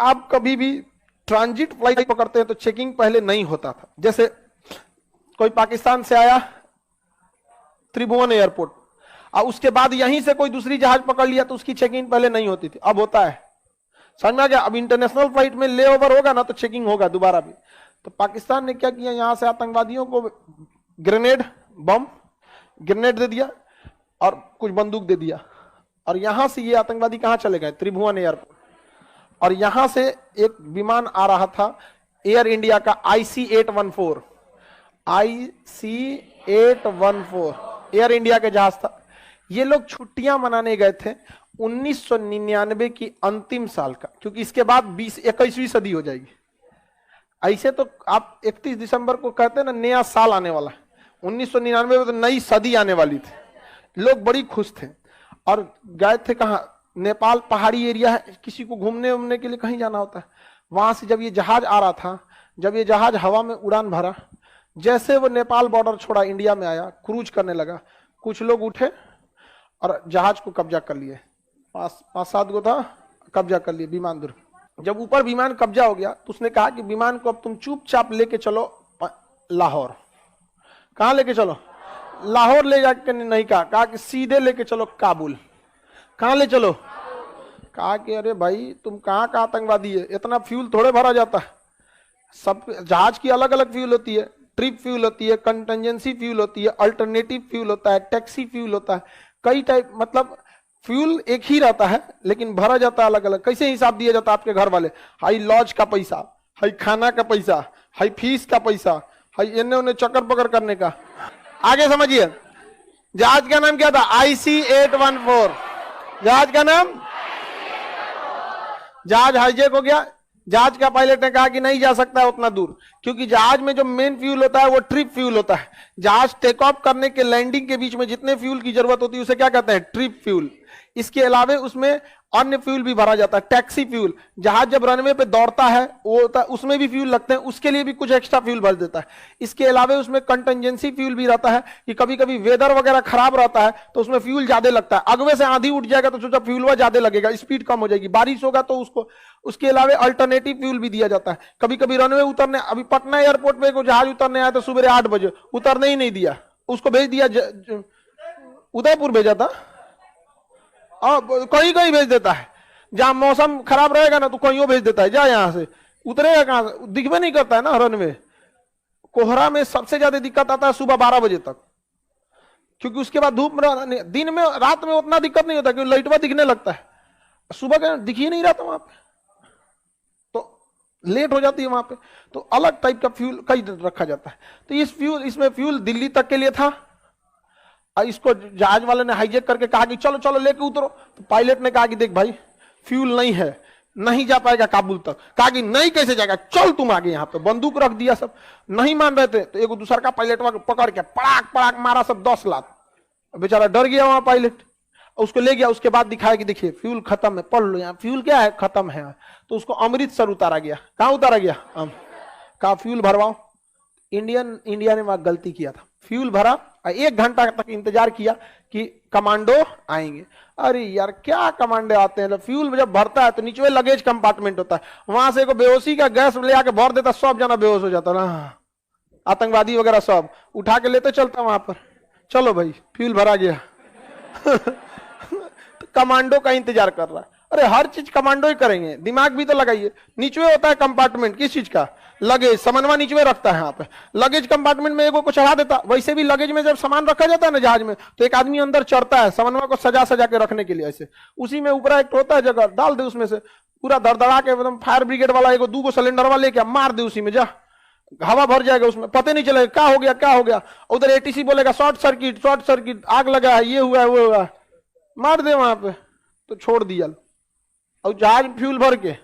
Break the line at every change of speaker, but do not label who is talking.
आप कभी भी ट्रांजिट फ्लाइट पकड़ते हैं तो चेकिंग पहले नहीं होता था। जैसे कोई पाकिस्तान से आया त्रिभुवन एयरपोर्ट, और उसके बाद यहीं से कोई दूसरी जहाज पकड़ लिया तो उसकी चेकिंग पहले नहीं होती थी, अब होता है। समझ में आ गया? अब इंटरनेशनल फ्लाइट में ले ओवर होगा ना तो चेकिंग होगा दोबारा भी। तो पाकिस्तान ने क्या किया, यहां से आतंकवादियों को ग्रेनेड दे दिया और कुछ बंदूक दे दिया, और यहां से ये आतंकवादी कहां चले गए? त्रिभुवन एयरपोर्ट। और यहां से एक विमान आ रहा था एयर इंडिया का IC-814 एयर इंडिया के जहाज था। ये लोग छुट्टियां मनाने गए थे 1999 की अंतिम साल का, क्योंकि इसके बाद 21वीं सदी हो जाएगी। ऐसे तो आप 31 दिसंबर को कहते हैं ना नया साल आने वाला है, 1999 में तो नई सदी आने वाली थी। लोग बड़ी खुश थे और गए थे कहां? नेपाल पहाड़ी एरिया है, किसी को घूमने उमने के लिए कहीं जाना होता है। वहां से जब ये जहाज आ रहा था, जब ये जहाज हवा में उड़ान भरा, जैसे वो नेपाल बॉर्डर छोड़ा इंडिया में आया, क्रूज करने लगा, कुछ लोग उठे और जहाज को कब्जा कर लिए। 5-7 गो था, कब्जा कर लिए विमान दुर्ग। जब ऊपर विमान कब्जा हो गया तो उसने कहा कि विमान को अब तुम चुपचाप लेके चलो लाहौर। कहां लेके चलो? लाहौर ले जाके नहीं कहा कि सीधे लेके चलो काबुल। कहां ले चलो? कहा कि अरे भाई तुम कहां का आतंकवादी है, इतना फ्यूल थोड़े भरा जाता है। सब जहाज की अलग अलग फ्यूल होती है, ट्रिप फ्यूल होती है, कंटिजेंसी फ्यूल होती है, अल्टरनेटिव फ्यूल होता है, टैक्सी फ्यूल होता है, कई टाइप, मतलब फ्यूल एक ही रहता है लेकिन भरा जाता है अलग अलग। कैसे हिसाब दिया जाता है आपके घर वाले? हाई लॉज का पैसा, हाई खाना का पैसा, हाई फीस का पैसा, हाई इन्हें उन्हें चक्कर पकड़ करने का। आगे समझिए, जहाज का नाम क्या था? IC-814। जहाज का नाम, जहाज हाईजैक हो गया। जहाज का पायलट ने कहा कि नहीं जा सकता है उतना दूर, क्योंकि जहाज में जो मेन फ्यूल होता है वो ट्रिप फ्यूल होता है। जहाज टेक ऑफ करने के लैंडिंग के बीच में जितने फ्यूल की जरूरत होती है उसे क्या कहते हैं? Trip fuel. इसके अलावा उसमें अन्य फ्यूल भी भरा जाता है, टैक्सी फ्यूल। जहाज जब रनवे पे दौड़ता है वो उसमें भी फ्यूल लगते हैं, उसके लिए भी कुछ एक्स्ट्रा फ्यूल भर देता है। इसके अलावा उसमें कंटिजेंसी फ्यूल भी रहता है कि कभी कभी वेदर वगैरह खराब रहता है तो उसमें फ्यूल ज्यादा लगता है। अगवे से आंधी उठ जाएगा तो सोचा फ्यूल ज्यादा लगेगा, स्पीड कम हो जाएगी। बारिश होगा तो उसके अलावा अल्टरनेटिव फ्यूल भी दिया जाता है। कभी कभी रनवे उतरने, अभी पटना एयरपोर्ट पे जहाज उतरने आया तो सुबह 8 बजे उतरने ही नहीं दिया, उसको भेज दिया उदयपुर भेजा था, कहीं कहीं भेज देता है। जहां मौसम खराब रहेगा ना तो कहीं भेज देता है, जा यहां से। उतरेगा कहां से? दिखबे नहीं करता है ना रनवे। कोहरा में सबसे ज्यादा दिक्कत आता है सुबह 12 बजे तक, क्योंकि उसके बाद धूप में, दिन में रात में उतना दिक्कत नहीं होता क्योंकि लाइटवा दिखने लगता है। सुबह का दिख ही नहीं रहा था वहां पे, तो लेट हो जाती है वहां पे। तो अलग टाइप का फ्यूल कई रखा जाता है। तो इसमें फ्यूल दिल्ली तक के लिए था। इसको जहाज वाले ने हाईजैक करके कहा कि चलो चलो लेके उतरो। तो पायलट ने कहा कि देख भाई फ्यूल नहीं है, नहीं जा पाएगा काबुल तक। कहा कि नहीं कैसे जाएगा, चल तुम आगे। यहाँ पे बंदूक रख दिया, सब नहीं मान रहे थे। तो एक दूसरा का पायलट पकड़ के पड़ाक पड़ाक मारा, सब 10 लाख। बेचारा डर गया वहां पायलट, उसको ले गया। उसके बाद दिखाया कि देखिए फ्यूल खत्म है, पढ़ लो यहाँ फ्यूल क्या है, खत्म है। तो उसको अमृतसर उतारा गया। कहाँ उतारा गया? कहा फ्यूल भरवाओ। इंडिया ने वहां गलती किया था, फ्यूल भरा, 1 घंटा तक इंतजार किया कि कमांडो आएंगे। अरे यार क्या कमांडो आते हैं? फ्यूल जब भरता है तो नीचे लगेज कंपार्टमेंट होता है, वहां से को बेहोशी का गैस ले आके भर देता, सब जना बेहोश हो जाता ना, आतंकवादी वगैरह सब उठा के लेते चलता वहां पर। चलो भाई फ्यूल भरा गया। तो कमांडो का इंतजार कर रहा है। अरे हर चीज कमांडो ही करेंगे, दिमाग भी तो लगाइए। नीचे होता है कंपार्टमेंट, किस चीज का? लगेज। समन्वय नीचे रखता है यहाँ पे, लगेज कंपार्टमेंट में एगो को चढ़ा देता। वैसे भी लगेज में जब सामान रखा जाता है ना जहाज में, तो एक आदमी अंदर चढ़ता है समन्वय को सजा सजा के रखने के लिए। ऐसे उसी में ऊपर एक होता है जगह, डाल दे उसमें से पूरा दरदरा के एकदम। फायर ब्रिगेड वाला एगो 2 सिलेंडर वाला लेके मार दे उसी में, जा हवा भर जाएगा उसमें, पता नहीं चलेगा क्या हो गया क्या हो गया। उधर ATC बोलेगा शॉर्ट सर्किट, आग लगा है, ये हुआ है वो हुआ, मार दे वहां पे। तो छोड़ दिया और जहाज फ्यूल भर के